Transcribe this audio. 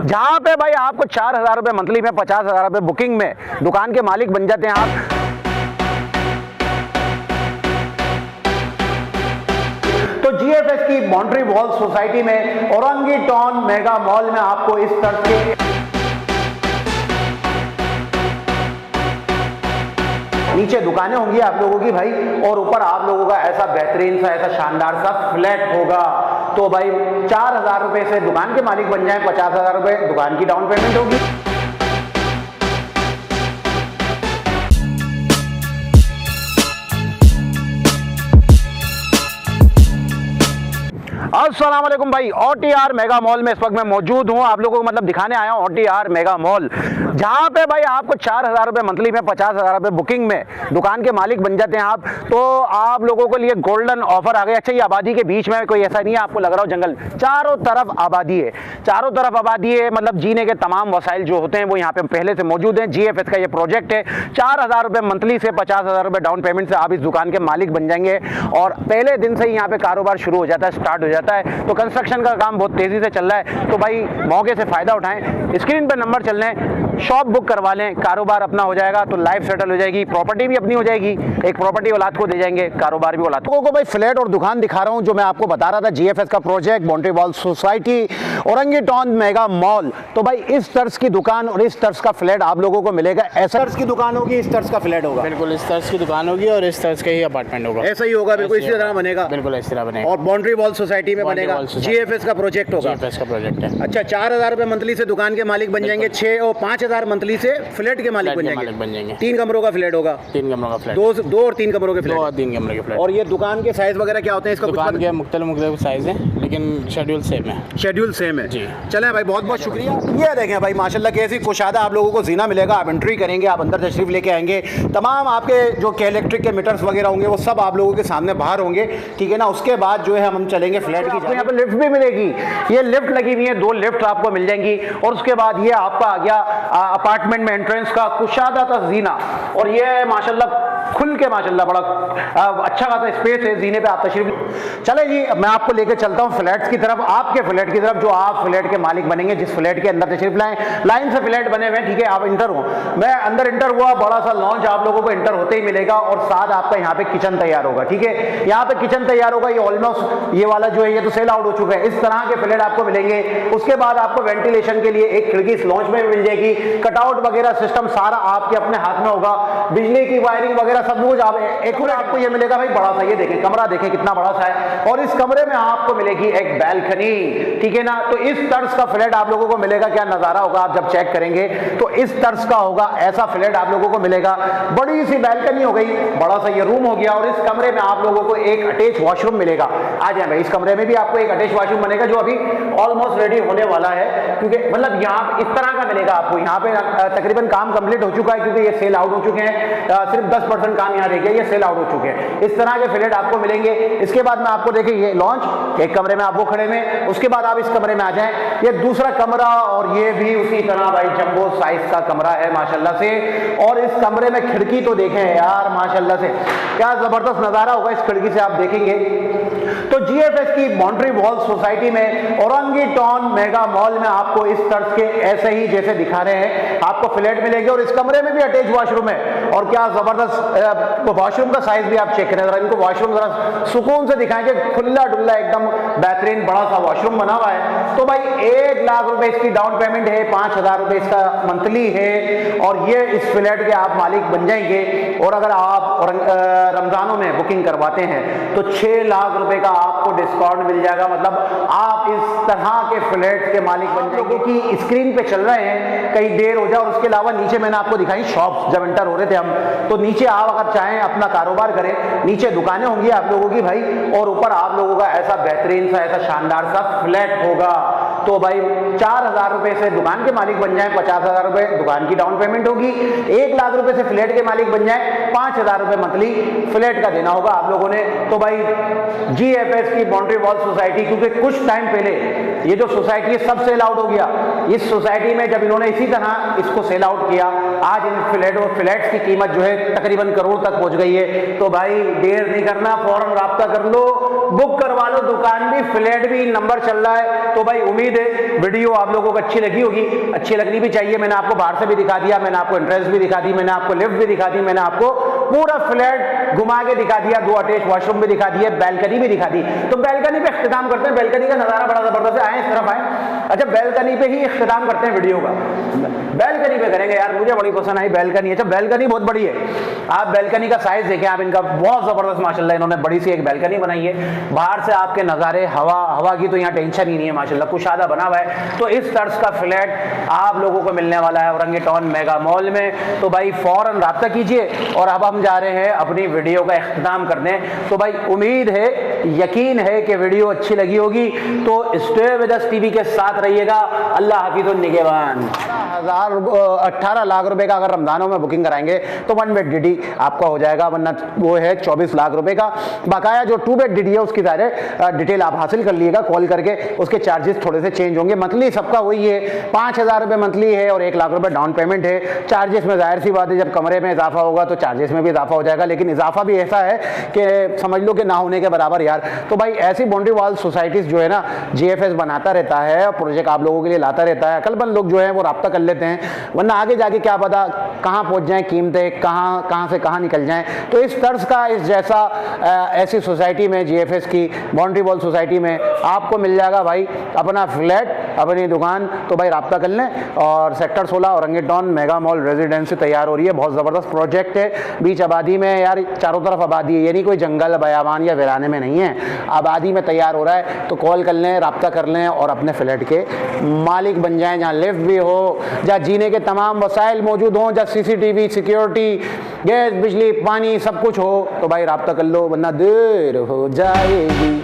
जहां पे भाई आपको 4,000 रुपए मंथली में, 50,000 रुपए बुकिंग में दुकान के मालिक बन जाते हैं आप। तो जीएफएस की बाउंड्री वॉल सोसाइटी में औरंगी टाउन मेगा मॉल में आपको इस तरह के नीचे दुकानें होंगी आप लोगों की भाई, और ऊपर आप लोगों का ऐसा बेहतरीन सा, ऐसा शानदार सा फ्लैट होगा। तो भाई 4,000 रुपए से दुकान के मालिक बन जाएं, 50,000 रुपए दुकान की डाउन पेमेंट होगी। अस्सलाम वालेकुम भाई, OTR मेगा मॉल में इस वक्त मैं मौजूद हूं। आप लोगों को मतलब दिखाने आया हूं OTR मेगा मॉल, जहां पे भाई आपको 4,000 रुपए मंथली में, 50,000 रुपए बुकिंग में दुकान के मालिक बन जाते हैं आप। तो आप लोगों के लिए गोल्डन ऑफर आ गया। अच्छा, ये आबादी के बीच में कोई ऐसा नहीं है आपको लग रहा हो जंगल, चारों तरफ आबादी है, चारों तरफ आबादी है। मतलब जीने के तमाम वसाइल जो होते हैं वो यहाँ पे पहले से मौजूद हैं। जीएफएस का ये प्रोजेक्ट है। 4,000 रुपए मंथली से 50,000 रुपए डाउन पेमेंट से आप इस दुकान के मालिक बन जाएंगे और पहले दिन से ही यहाँ पे कारोबार शुरू हो जाता है, स्टार्ट हो जाता है। तो कंस्ट्रक्शन का काम बहुत तेजी से चल रहा है, तो भाई मौके से फायदा उठाएं। स्क्रीन पर नंबर चल रहे हैं, शॉप बुक करवा लें, कारोबार अपना हो जाएगा, तो लाइफ सेटल हो जाएगी, प्रॉपर्टी भी अपनी हो जाएगी, एक प्रॉपर्टी औलाद को दे जाएंगे, कारोबार भी औलाद को। भाई फ्लैट और दुकान दिखा रहा हूं जो मैं आपको बता रहा था, जीएफएस का project boundary wall society Orangi town mega mall. तो भाई इस तर्ज की दुकान और इस तर्ज का फ्लैट आप लोगों को मिलेगा। ऐसा तर्ज की दुकान होगी, इस तर्ज का फ्लैट होगा। बिल्कुल इस तर्ज की दुकान होगी और इस तर्ज का ही अपार्टमेंट होगा। ऐसा ही होगा, बिल्कुल इसी तरह बनेगा। बिल्कुल इस तरह बनेगा और बाउंड्री वॉल सोसाइटी में बनेगा। जीएफएस का प्रोजेक्ट होगा। जीएफएस का प्रोजेक्ट है। अच्छा, 4,000 रुपए मंथली से दुकान के मालिक बन जाएंगे, 6 और 5,000 मंथली से फ्लैट के मालिक बन जाएंगे। 3 कमरों का फ्लैट होगा। 3 कमरों का फ्लैट, 2 और 3 कमरों के फ्लैट। 2 और 3 कमरों के फ्लैट। और ये दुकान के साइज वगैरह क्या होते हैं? इसका दुकान के मुख्तलिफ साइज है, लेकिन शेड्यूल सेम है। शेड्यूल सेम है जी। चलें भाई, बहुत बहुत शुक्रिया। ये देखें भाई माशाल्लाह कैसी कुशादा आप लोगों को जीना मिलेगा। आप एंट्री करेंगे, आप अंदर तशरीफ लेके आएंगे, तमाम आपके जो के इलेक्ट्रिक के मीटर्स वगैरह होंगे वो सब आप लोगों के सामने बाहर होंगे, ठीक है ना। उसके बाद जो है हम चलेंगे फ्लैट की। यहाँ पे लिफ्ट भी मिलेगी, ये लिफ्ट लगी हुई है, 2 लिफ्ट आपको मिल जाएंगी। और उसके बाद ये आपका आ गया अपार्टमेंट में एंट्रेंस का कुशादा ता जीना, और ये माशाल्लाह खुल के माशाल्लाह बड़ा अच्छा खासा स्पेस है जीने पे। आप तशरीफ चले जी, मैं आपको लेके चलता हूँ फ्लैट्स की तरफ, आपके फ्लैट की तरफ, जो आप फ्लैट के मालिक बनेंगे, जिस फ्लैट के अंदर तशरीफ लाएं। लाइन से फ्लैट बने हुए, ठीक है। आप इंटर हो, मैं अंदर इंटर हुआ, बड़ा सा लॉन्च आप लोगों को इंटर होते ही मिलेगा और साथ आपका यहाँ पे किचन तैयार होगा, ठीक है। यहाँ पे किचन तैयार होगा। ये ऑलमोस्ट ये वाला जो है ये तो सेल आउट हो चुका है। इस तरह के फ्लैट आपको मिलेंगे। उसके बाद आपको वेंटिलेशन के लिए एक खिड़की इस लॉन्च में मिल जाएगी। कटआउट वगैरह सिस्टम सारा आपके अपने हाथ में होगा। बिजली की वायरिंग वगैरह सब कुछ आप एक और आपको ये मिलेगा भाई बड़ा सा। ये देखें कमरा, देखें कितना बड़ा सा है, और इस कमरे में आपको मिलेगी एक बैल्कनी, ठीक है ना। तो इस तर्ज का फ्लैट आप लोगों को मिलेगा। क्या नजारा होगा आप जब चेक करेंगे तो इस तर्ज का होगा, ऐसा फ्लैट आप लोगों को मिलेगा। बड़ी सी बैल्कनी हो गई, बड़ा सा ये रूम हो गया, और इस कमरे में आप लोगों को एक अटैच वॉशरूम मिलेगा। आ जाए भाई, इस कमरे में भी आपको एक अटैच वॉशरूम बनेगा जो अभी ऑलमोस्ट रेडी होने वाला है, क्योंकि मतलब यहाँ इस तरह का मिलेगा आपको। यहाँ पे तकरीबन काम कंप्लीट हो चुका है, क्योंकि ये सेल आउट हो चुके हैं। सिर्फ 10% काम यहाँ रह गया, ये सेल आउट हो चुके हैं। इस तरह के फ्लैट आपको मिलेंगे। इसके बाद में आपको देखिए ये लॉन्च, एक कमरे में आप वो खड़े में, उसके बाद आप इस कमरे में आ जाएं, ये दूसरा कमरा, और ये भी उसी तरह भाई जंबो साइज का कमरा है माशाल्लाह से। और इस कमरे में खिड़की तो देखें यार माशाल्लाह से, क्या जबरदस्त नजारा होगा इस खिड़की से आप देखेंगे। तो जीएफएस की बाउंड्री वॉल सोसाइटी में औरंगी टाउन मेगा मॉल में आपको इस तर्ज के ऐसे ही जैसे दिखा रहे हैं आपको फ्लैट मिलेंगे, और इस कमरे में भी अटैच वॉशरूम है। और क्या जबरदस्त वॉशरूम का साइज भी आप चेक करें जरा, इनको वॉशरूम जरा सुकून से दिखाएंगे, खुला डुल्ला एकदम बेहतरीन बड़ा सा वॉशरूम बना हुआ है। तो भाई 1 लाख रुपए इसकी डाउन पेमेंट है, 5,000 रुपए इसका मंथली है, और ये इस फ्लैट के आप मालिक बन जाएंगे। और अगर आप रमजानों में बुकिंग करवाते हैं तो 6 लाख रुपए का आपको डिस्काउंट मिल जाएगा। मतलब आप इस तरह के फ्लैट के मालिक बन जाएंगे कि स्क्रीन पे चल रहे हैं, कहीं देर हो जाए। और उसके अलावा नीचे मैंने आपको दिखाई शॉप्स, जब एंटर हो रहे थे हम, तो नीचे आप अगर चाहें अपना कारोबार करें, नीचे दुकानें होंगी आप लोगों की भाई, और ऊपर आप लोगों का ऐसा बेहतरीन सा, ऐसा शानदार सा फ्लैट होगा। तो भाई 4,000 रुपए से दुकान के मालिक बन जाएं, 50,000 रुपए दुकान की डाउन पेमेंट होगी। 1 लाख रुपए से फ्लैट के मालिक बन जाएं, 5,000 रुपए मंथली फ्लैट का देना होगा आप लोगों ने। तो भाई जीएफएस की बाउंड्री वॉल सोसाइटी, क्योंकि कुछ टाइम पहले ये जो सोसाइटी है सब सेल आउट हो गया। इस सोसाइटी में जब इन्होंने इसी तरह इसको सेल आउट किया, आज इन फ्लैट्स की कीमत जो है तकरीबन करोड़ तक पहुंच गई है। तो भाई देर नहीं करना, फौरन राब्ता कर लो, बुक करवा लो, दुकान भी फ्लैट भी, नंबर चल रहा है। तो भाई उम्मीद है वीडियो आप लोगों को अच्छी लगी होगी, अच्छी लगनी भी चाहिए। मैंने आपको बाहर से भी दिखा दिया, मैंने आपको एंट्रेंस भी दिखा दी, मैंने आपको लिफ्ट भी दिखा दी, मैंने आपको पूरा फ्लैट घुमा के दिखा दिया, 2 अटैच वॉशरूम भी दिखा दिए, बैल्कनी भी दिखा दी। तो बैल्कनी पे इख्तिताम करते हैं, बैल्कनी का नजारा बड़ा जबरदस्त है, आए इस तरफ आए। अच्छा बैल्कनी पे ही इख्तिताम करते हैं वीडियो का, बैल्कनी पे करेंगे यार, मुझे बड़ी पसंद आई बैल्कनी। अच्छा बैल्कनी बहुत बड़ी है, आप बैल्कनी का साइज देखें आप इनका, बहुत जबरदस्त माशाल्लाह इन्होंने बड़ी सी एक बैल्कनी बनाई है। बाहर से आपके नज़ारे, हवा की तो यहाँ टेंशन ही नहीं है माशाल्लाह, कुशादा बना हुआ है। तो इस तर्ज का फ्लैट आप लोगों को मिलने वाला है औरंगी टाउन मेगा मॉल में। तो भाई फौरन राब्ता कीजिए। और अब हम जा रहे हैं अपनी वीडियो का इख्तिताम करने। तो भाई उम्मीद है, यकीन है कि वीडियो अच्छी लगी होगी। तो स्टे विद अस टीवी के साथ रहिएगा। अल्लाह हाफिज़ निगहबान। 18 लाख रुपए का अगर रमजानों में बुकिंग कराएंगे तो 1 बेड डीडी आपका हो जाएगा, वरना वो है 24 लाख रुपए का। बकाया जो 2 बेड डीडी है उसकी सारे डिटेल आप हासिल कर लीजिएगा कॉल करके, उसके चार्जेस थोड़े से चेंज होंगे। मंथली सबका वही है, 5,000 रुपये मंथली है और 1 लाख रुपए डाउन पेमेंट है। चार्जेस में जाहिर सी बात है जब कमरे में इजाफा होगा तो चार्जेस में भी इजाफा हो जाएगा, लेकिन इजाफा भी ऐसा है कि समझ लो कि ना होने के बराबर यार। तो भाई ऐसी बाउंड्री वॉल सोसाइटीज़ जो है ना जीएफएस बनाता रहता है और प्रोजेक्ट आप लोगों के लिए लाता रहता है। अकलमंद लोग जो है वो राब्ता कर लेते हैं, वरना आगे जाके क्या पता कहाँ पहुँच जाएँ, कीमतें कहाँ से कहाँ निकल जाएँ। तो इस तर्ज का इस जैसा ऐसी सोसाइटी में जीएफएस की बाउंड्री वॉल सोसाइटी में आपको मिल जाएगा भाई अपना फ्लैट, अपनी दुकान। तो भाई राब्ता कर लें। और sector 16 Orangi town mega mall residency तैयार हो रही है, बहुत ज़बरदस्त प्रोजेक्ट है। बीच आबादी में यार, चारों तरफ आबादी है, यानी कोई जंगल बयाबान या वीराने में नहीं है, आबादी में तैयार हो रहा है। तो कॉल कर लें, राब्ता कर लें और अपने फ्लैट के मालिक बन जाएं, जहाँ लिफ्ट भी हो, जहाँ जीने के तमाम वसाइल मौजूद हों, जहाँ CCTV, सिक्योरिटी, गैस, बिजली, पानी सब कुछ हो। तो भाई राब्ता कर लो, वरना देर हो जाएगी।